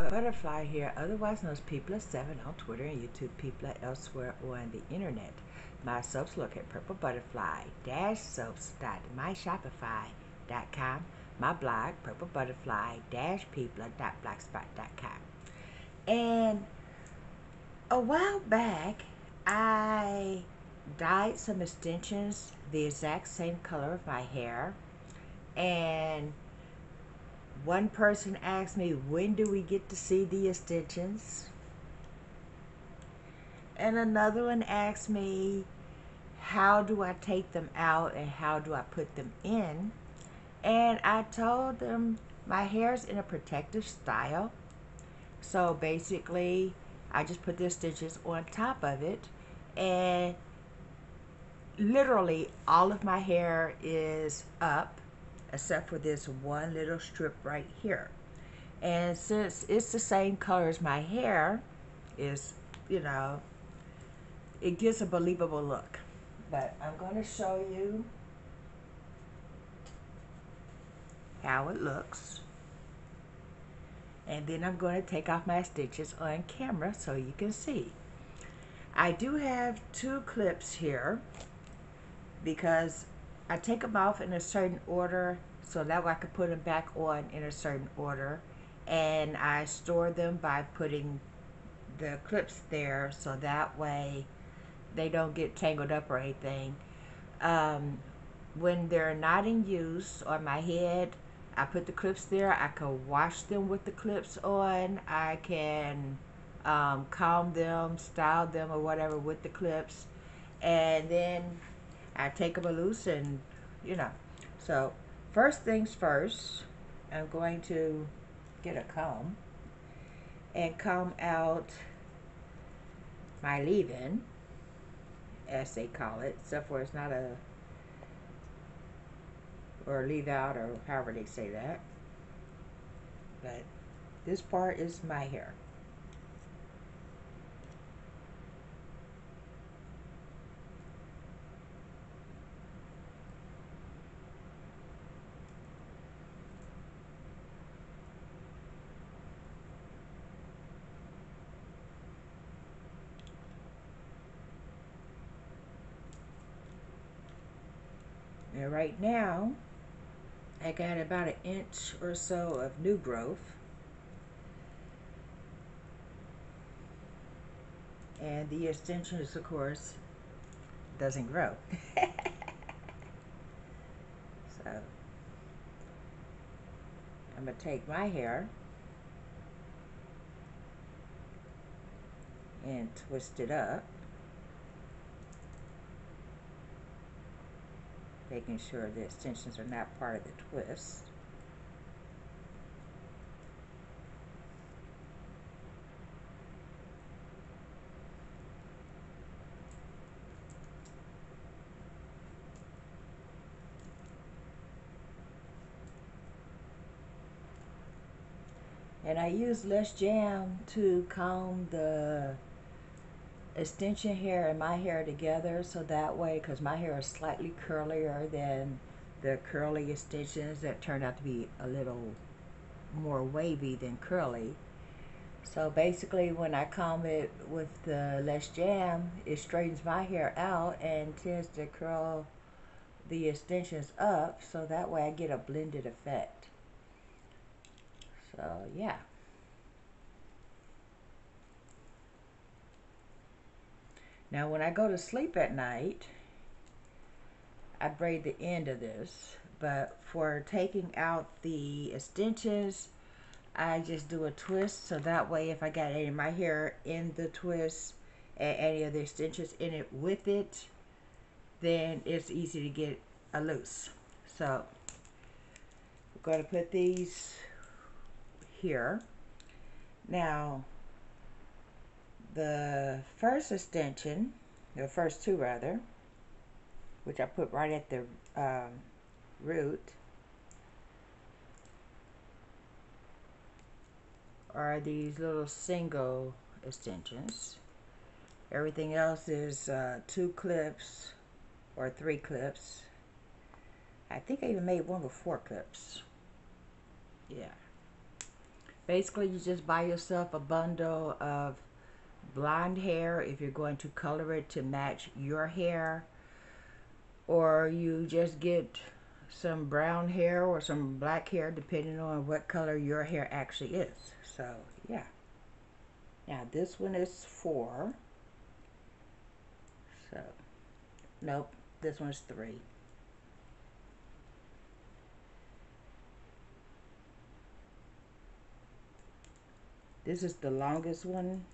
Butterfly here, otherwise known as People7 on Twitter and YouTube, People elsewhere on the internet. My soaps look at purplebutterfly-soaps.myshopify.com, my blog, purplebutterfly-people.blogspot.com. And a while back, I dyed some extensions the exact same color of my hair, and one person asked me, when do we get to see the extensions? And another one asked me, how do I take them out and how do I put them in? And I told them my hair's in a protective style. So basically, I just put the stitches on top of it, and literally all of my hair is up except for this one little strip right here. And since it's the same color as my hair, is, you know, it gives a believable look. But I'm going to show you how it looks. And then I'm going to take off my stitches on camera so you can see. I do have two clips here because I take them off in a certain order so that way I can put them back on in a certain order. And I store them by putting the clips there so that way they don't get tangled up or anything. When they're not in use on my head, I put the clips there. I can wash them with the clips on. I can comb them, style them, or whatever with the clips. And then I take them loose and, you know. So, first things first, I'm going to get a comb and comb out my leave-in, as they call it, except for it's not a, or leave out, or however they say that. But this part is my hair. And right now, I got about an inch or so of new growth. And the extensions, of course, doesn't grow. So, I'm going to take my hair and twist it up, making sure the extensions are not part of the twist. And I use less jam to comb the extension hair and my hair together, so that way, because my hair is slightly curlier than the curly extensions that turned out to be a little more wavy than curly. So basically, when I comb it with the less jam, it straightens my hair out and tends to curl the extensions up, so that way I get a blended effect. So yeah. Now when I go to sleep at night, I braid the end of this, but for taking out the extensions, I just do a twist, so that way if I got any of my hair in the twist and any of the extensions in it with it, then it's easy to get loose. So we're going to put these here. Now the first extension, the first two rather, which I put right at the root, are these little single extensions. Everything else is 2 clips or 3 clips. I think I even made one with 4 clips. Yeah. Basically, you just buy yourself a bundle of blonde hair if you're going to color it to match your hair, or you just get some brown hair or some black hair depending on what color your hair actually is. So yeah, now this one is 4, so nope, this one's 3. This is the longest one,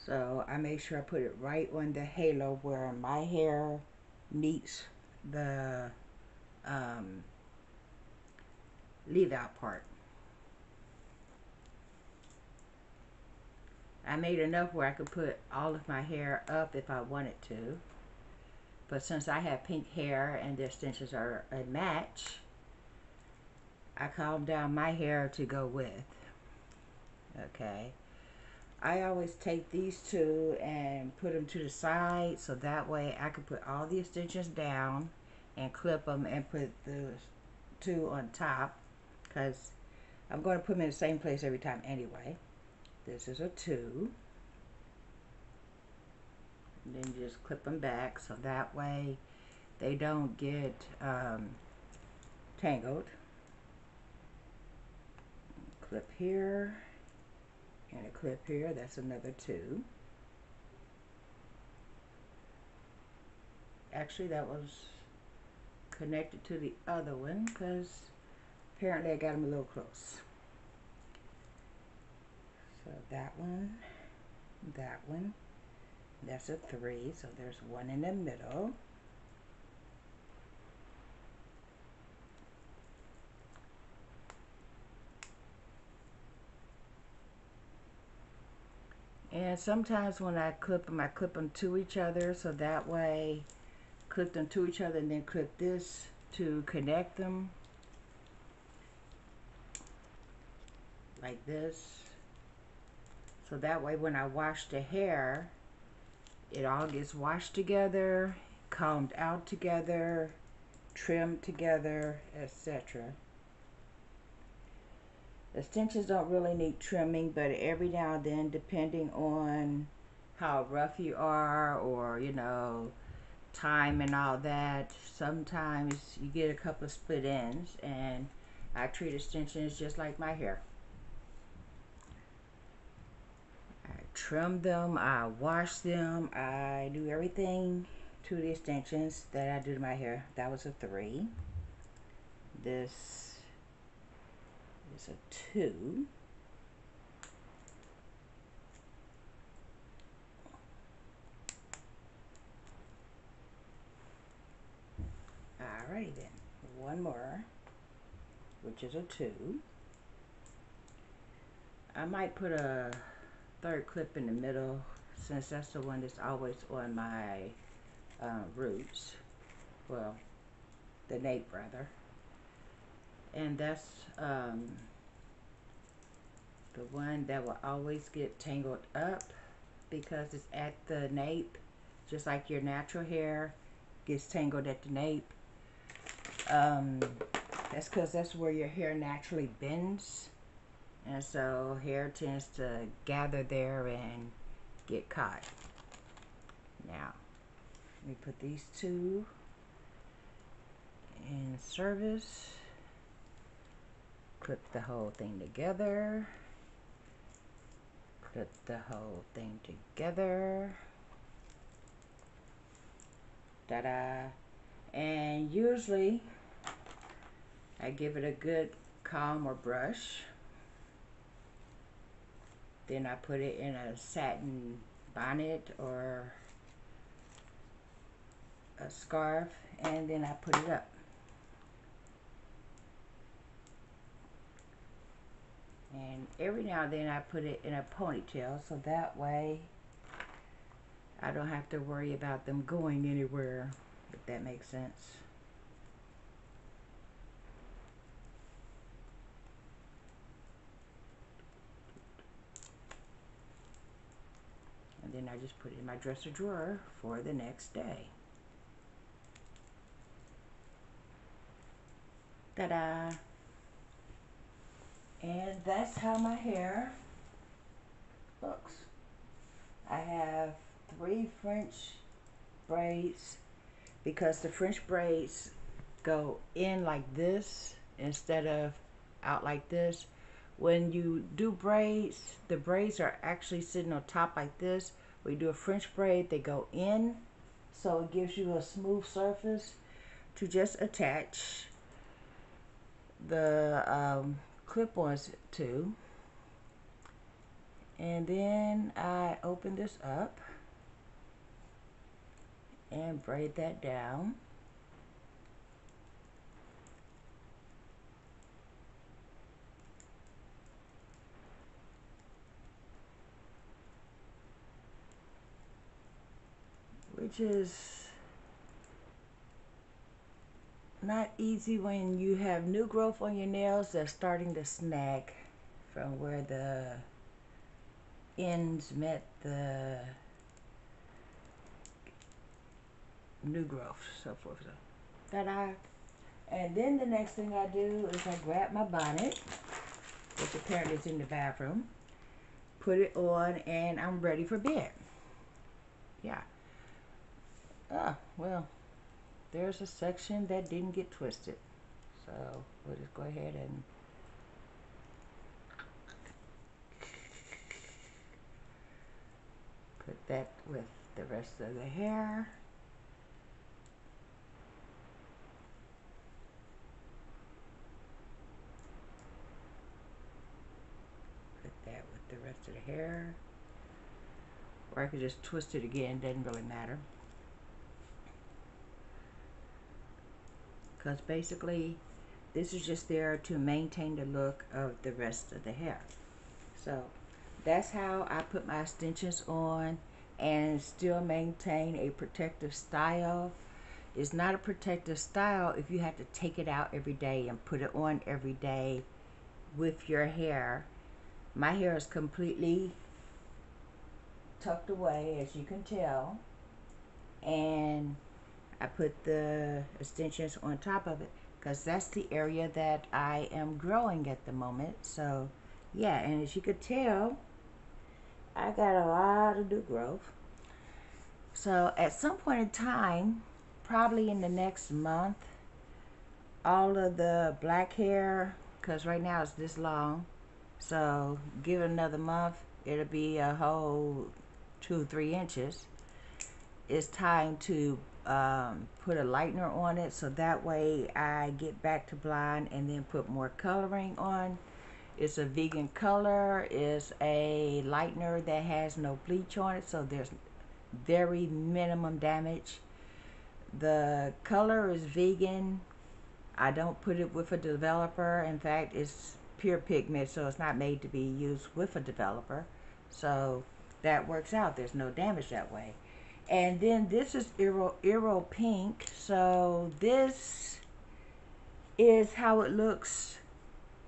so I make sure I put it right on the halo where my hair meets the leave out part. I made enough where I could put all of my hair up if I wanted to, but since I have pink hair and the extensions are a match, I calmed down my hair to go with. Okay, I always take these two and put them to the side so that way I can put all the extensions down and clip them and put the 2 on top, because I'm going to put them in the same place every time anyway. This is a 2. And then you just clip them back so that way they don't get tangled. Clip here and a clip here. That's another 2. Actually, that was connected to the other one because apparently I got them a little close. So that one, that's a 3. So there's 1 in the middle. And sometimes when I clip them to each other so that way clip them to each other and then clip this to connect them like this. So that way when I wash the hair, it all gets washed together, combed out together, trimmed together, etc. Extensions don't really need trimming, but every now and then, depending on how rough you are or, you know, time and all that, sometimes you get a couple of split ends, and I treat extensions just like my hair. I trim them, I wash them, I do everything to the extensions that I do to my hair. That was a 3. This is a 2. Alrighty then, one more, which is a 2. I might put a 3rd clip in the middle since that's the one that's always on my roots. Well, the nape rather. And that's the one that will always get tangled up because it's at the nape, just like your natural hair gets tangled at the nape. That's because that's where your hair naturally bends, and so hair tends to gather there and get caught. Now, let me put these 2 in service, clip the whole thing together, clip the whole thing together, ta-da. And usually I give it a good comb or brush. Then I put it in a satin bonnet or a scarf, and then I put it up. And every now and then I put it in a ponytail so that way I don't have to worry about them going anywhere, if that makes sense. And then I just put it in my dresser drawer for the next day. Ta-da! And that's how my hair looks. I have 3 French braids because the French braids go in like this instead of out like this. When you do braids, the braids are actually sitting on top like this. When you do a French braid, they go in, so it gives you a smooth surface to just attach the clip-ons to. And then I open this up and braid that down. Which is not easy when you have new growth on your nails that's starting to snag from where the ends met the new growth, so forth. So, ta-da! And then the next thing I do is I grab my bonnet, which apparently is in the bathroom, put it on, and I'm ready for bed. Yeah. Well, there's a section that didn't get twisted. So we'll just go ahead and put that with the rest of the hair. Put that with the rest of the hair. Or I could just twist it again, doesn't really matter. Because basically this is just there to maintain the look of the rest of the hair. So that's how I put my extensions on and still maintain a protective style. It's not a protective style if you have to take it out every day and put it on every day with your hair. My hair is completely tucked away, as you can tell, and I put the extensions on top of it because that's the area that I am growing at the moment. So yeah, and as you could tell, I got a lot of new growth. So at some point in time, probably in the next month, all of the black hair, because right now it's this long, so give it another month, it'll be a whole 2-3 inches. It's time to put a lightener on it, so that way I get back to blonde and then put more coloring on. It's a vegan color. It's a lightener that has no bleach on it, so there's very minimum damage. The color is vegan. I don't put it with a developer. In fact, it's pure pigment, so it's not made to be used with a developer. So that works out. There's no damage that way. And then this is Eero Pink. So this is how it looks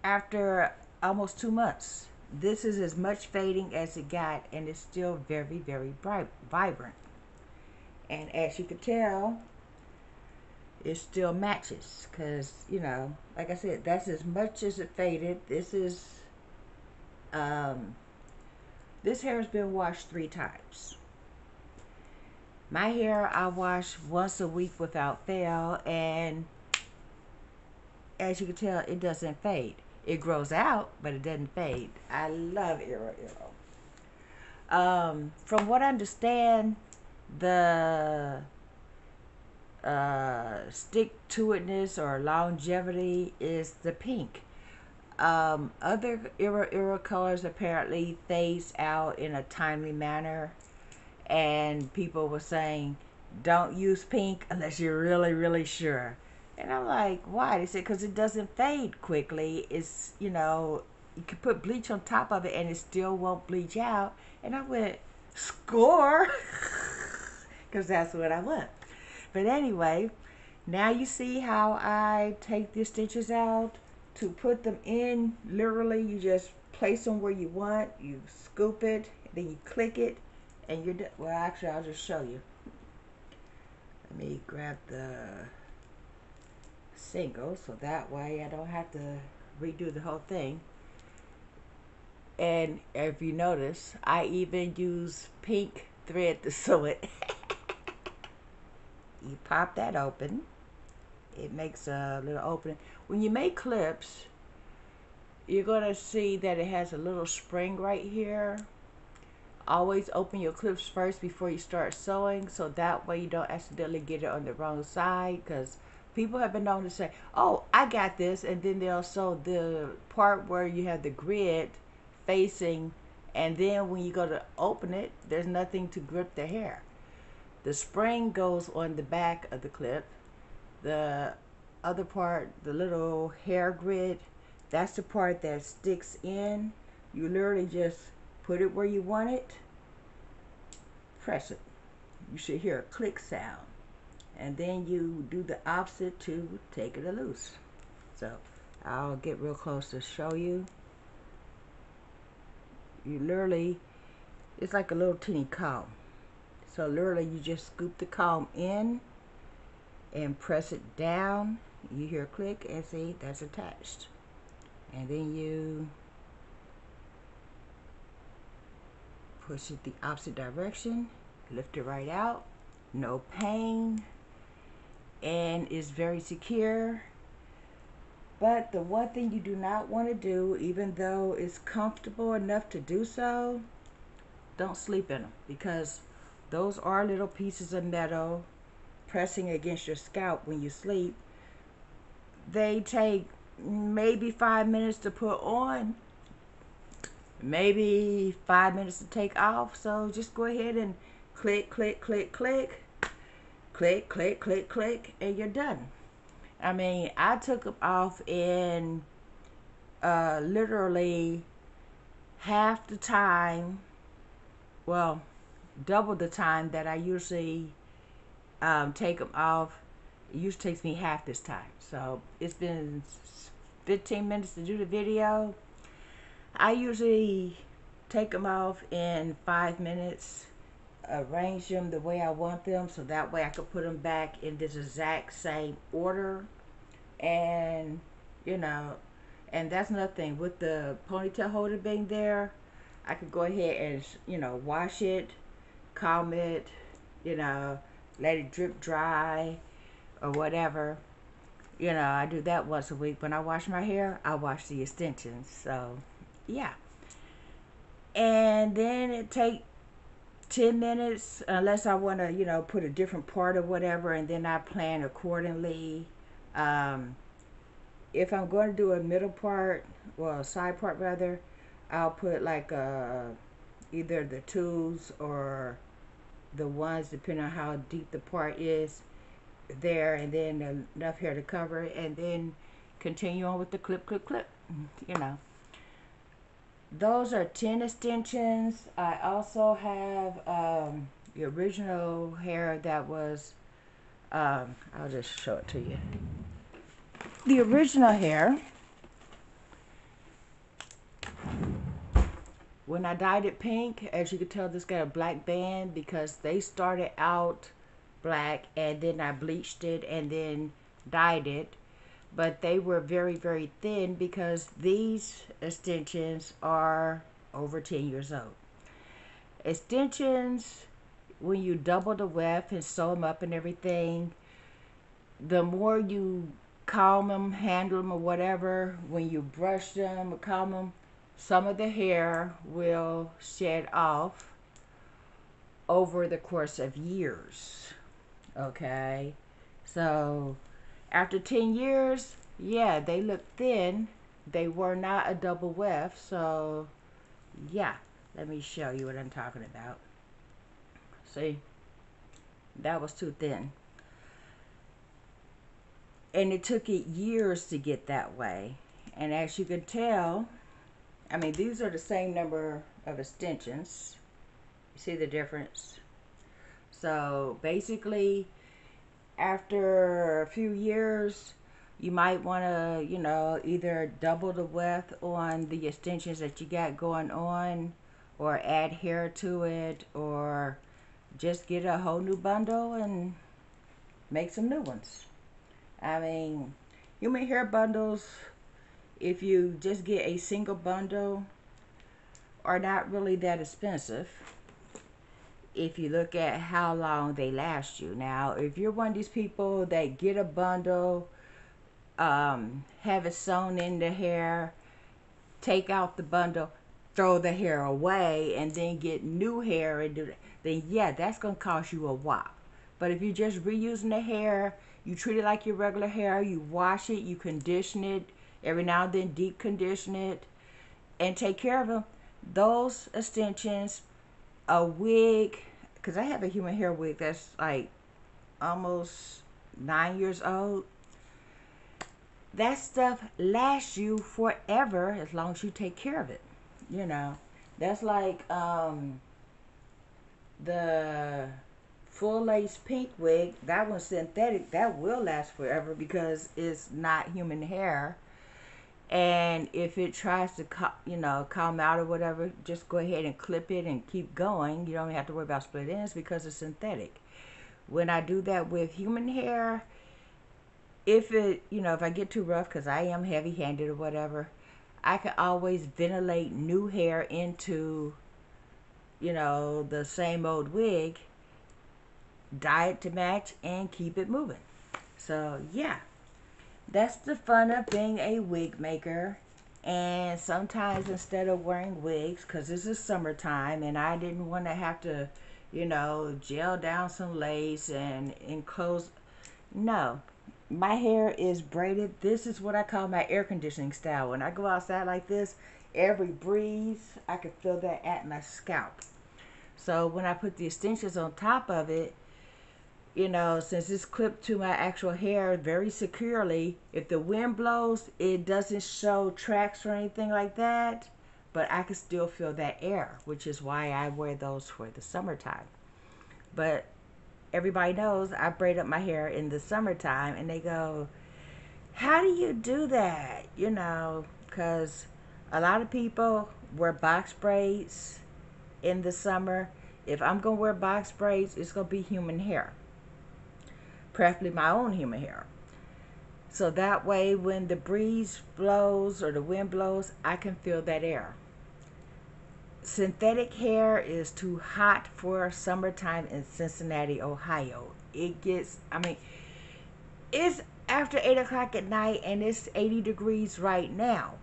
after almost 2 months. This is as much fading as it got, and it's still very, very bright, vibrant. And as you can tell, it still matches because, you know, like I said, that's as much as it faded. This is this hair has been washed 3 times. My hair I wash once a week without fail, and as you can tell, it doesn't fade. It grows out, but it doesn't fade. I love Eero. From what I understand, the stick-to-itness or longevity is the pink. Other Eero colors apparently fades out in a timely manner, and people were saying don't use pink unless you're really, really sure. And I'm like, why? They said because it doesn't fade quickly. It's, you know, you can put bleach on top of it and it still won't bleach out. And I went, score, because that's what I want. But anyway, now you see how I take the stitches out to put them in. Literally, you just place them where you want. You scoop it, then you click it, and you're done. Well, actually, I'll just show you. Let me grab the single so that way I don't have to redo the whole thing. And if you notice, I even use pink thread to sew it. You pop that open. It makes a little opening. When you make clips, you're going to see that it has a little spring right here. Always open your clips first before you start sewing, so that way you don't accidentally get it on the wrong side, because people have been known to say, oh, I got this, and then they'll sew the part where you have the grid facing, and then when you go to open it, there's nothing to grip the hair. The spring goes on the back of the clip. The other part, the little hair grid, that's the part that sticks in. You literally just put it where you want it, press it. You should hear a click sound. And then you do the opposite to take it loose. So I'll get real close to show you. You literally, it's like a little teeny comb. So literally you just scoop the comb in and press it down. You hear a click and see that's attached. And then you push it the opposite direction, lift it right out, no pain, and it's very secure. But the one thing you do not want to do, even though it's comfortable enough to do so, don't sleep in them, because those are little pieces of metal pressing against your scalp when you sleep. They take maybe 5 minutes to put on, maybe 5 minutes to take off. So just go ahead and click, click, click, click, click, click, click, click, and you're done. I mean, I took them off in literally half the time, well, double the time that I usually take them off. It usually takes me half this time. So it's been 15 minutes to do the video. I usually take them off in 5 minutes, arrange them the way I want them, so that way I could put them back in this exact same order. And you know, and that's another thing with the ponytail holder being there, I could go ahead and, you know, wash it, comb it, you know, let it drip dry or whatever. You know, I do that once a week. When I wash my hair, I wash the extensions. So yeah. And then it take 10 minutes, unless I want to, you know, put a different part or whatever, and then I plan accordingly. If I'm going to do a middle part, well, a side part rather, I'll put like either the twos or the ones, depending on how deep the part is there, and then enough hair to cover it, and then continue on with the clip, clip, clip, you know. Those are 10 extensions. I also have the original hair that was, I'll just show it to you. The original hair, when I dyed it pink, as you can tell, this got a black band because they started out black and then I bleached it and then dyed it. But they were very, very thin because these extensions are over 10 years old. Extensions, when you double the weft and sew them up and everything, the more you comb them, handle them, or whatever, when you brush them or comb them, some of the hair will shed off over the course of years. Okay, so after 10 years, yeah, they look thin. They were not a double weft, so yeah, let me show you what I'm talking about. See, that was too thin. And it took it years to get that way. And as you can tell, I mean, these are the same number of extensions. You see the difference? So basically, after a few years, you might want to, you know, either double the weft on the extensions that you got going on, or add hair to it, or just get a whole new bundle and make some new ones. I mean, human hair bundles, if you just get a single bundle, are not really that expensive if you look at how long they last you. Now, if you're one of these people that get a bundle, have it sewn in the hair, take out the bundle, throw the hair away, and then get new hair and do that, then yeah, that's gonna cost you a whop. But if you're just reusing the hair, you treat it like your regular hair, you wash it, you condition it, every now and then deep condition it, and take care of them. Those extensions, a wig, because I have a human hair wig that's like almost 9 years old. That stuff lasts you forever as long as you take care of it. You know, that's like the full lace pink wig. That one's synthetic. That will last forever because it's not human hair. And if it tries to, come out or whatever, just go ahead and clip it and keep going. You don't have to worry about split ends because it's synthetic. When I do that with human hair, if I get too rough, because I am heavy-handed or whatever, I can always ventilate new hair into, the same old wig, dye it to match, and keep it moving. So, yeah. That's the fun of being a wig maker. And sometimes instead of wearing wigs, because this is summertime and I didn't want to have to, gel down some lace and enclose. No, my hair is braided. This is what I call my air conditioning style. When I go outside like this, every breeze, I can feel that at my scalp. So when I put the extensions on top of it, since it's clipped to my actual hair very securely, if the wind blows, it doesn't show tracks or anything like that, but I can still feel that air, which is why I wear those for the summertime. But everybody knows I braid up my hair in the summertime, and they go, how do you do that? Because a lot of people wear box braids in the summer. If I'm going to wear box braids, it's going to be human hair. Preferably my own human hair. So that way when the breeze blows or the wind blows, I can feel that air. Synthetic hair is too hot for summertime in Cincinnati, Ohio. It's after 8 o'clock at night and it's 80 degrees right now.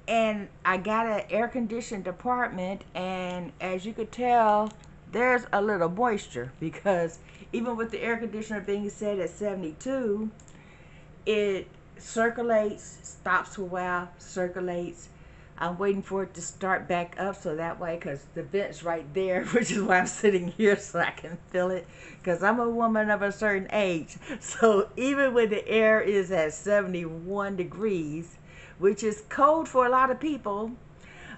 And I got an air-conditioned apartment, and as you could tell, there's a little moisture because even with the air conditioner being set at 72, it circulates, stops for a while, circulates. I'm waiting for it to start back up so that way, because the vent's right there, which is why I'm sitting here so I can feel it, because I'm a woman of a certain age. So even when the air is at 71 degrees, which is cold for a lot of people,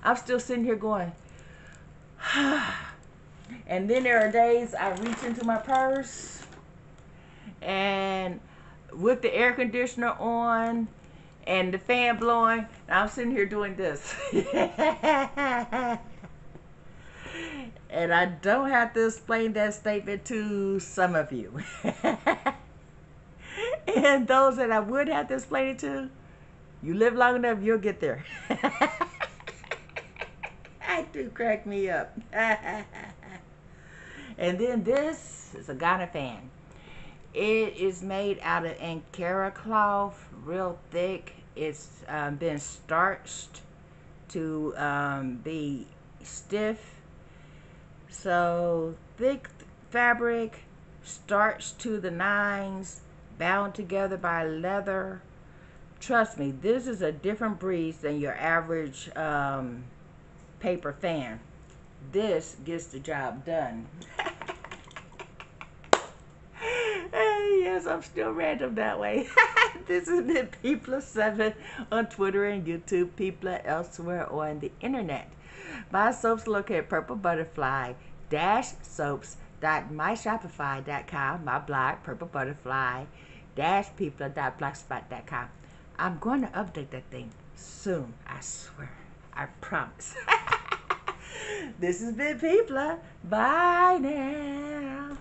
I'm still sitting here going, and then there are days I reach into my purse and with the air conditioner on and the fan blowing, I'm sitting here doing this. And I don't have to explain that statement to some of you. And those that I would have to explain it to, you live long enough, you'll get there. I do crack me up. And then this is a Ghana fan. It is made out of Ankara cloth, real thick. It's been starched to be stiff. So thick fabric, starched to the nines, bound together by leather. Trust me, this is a different breed than your average paper fan. This gets the job done. Yes, I'm still random that way. This has been People7 on Twitter and YouTube, People elsewhere on the internet. My soaps located at PurpleButterfly-soaps.myshopify.com, my blog, PurpleButterfly-people.blogspot.com. I'm going to update that thing soon, I swear. I promise. This has been People. Bye now.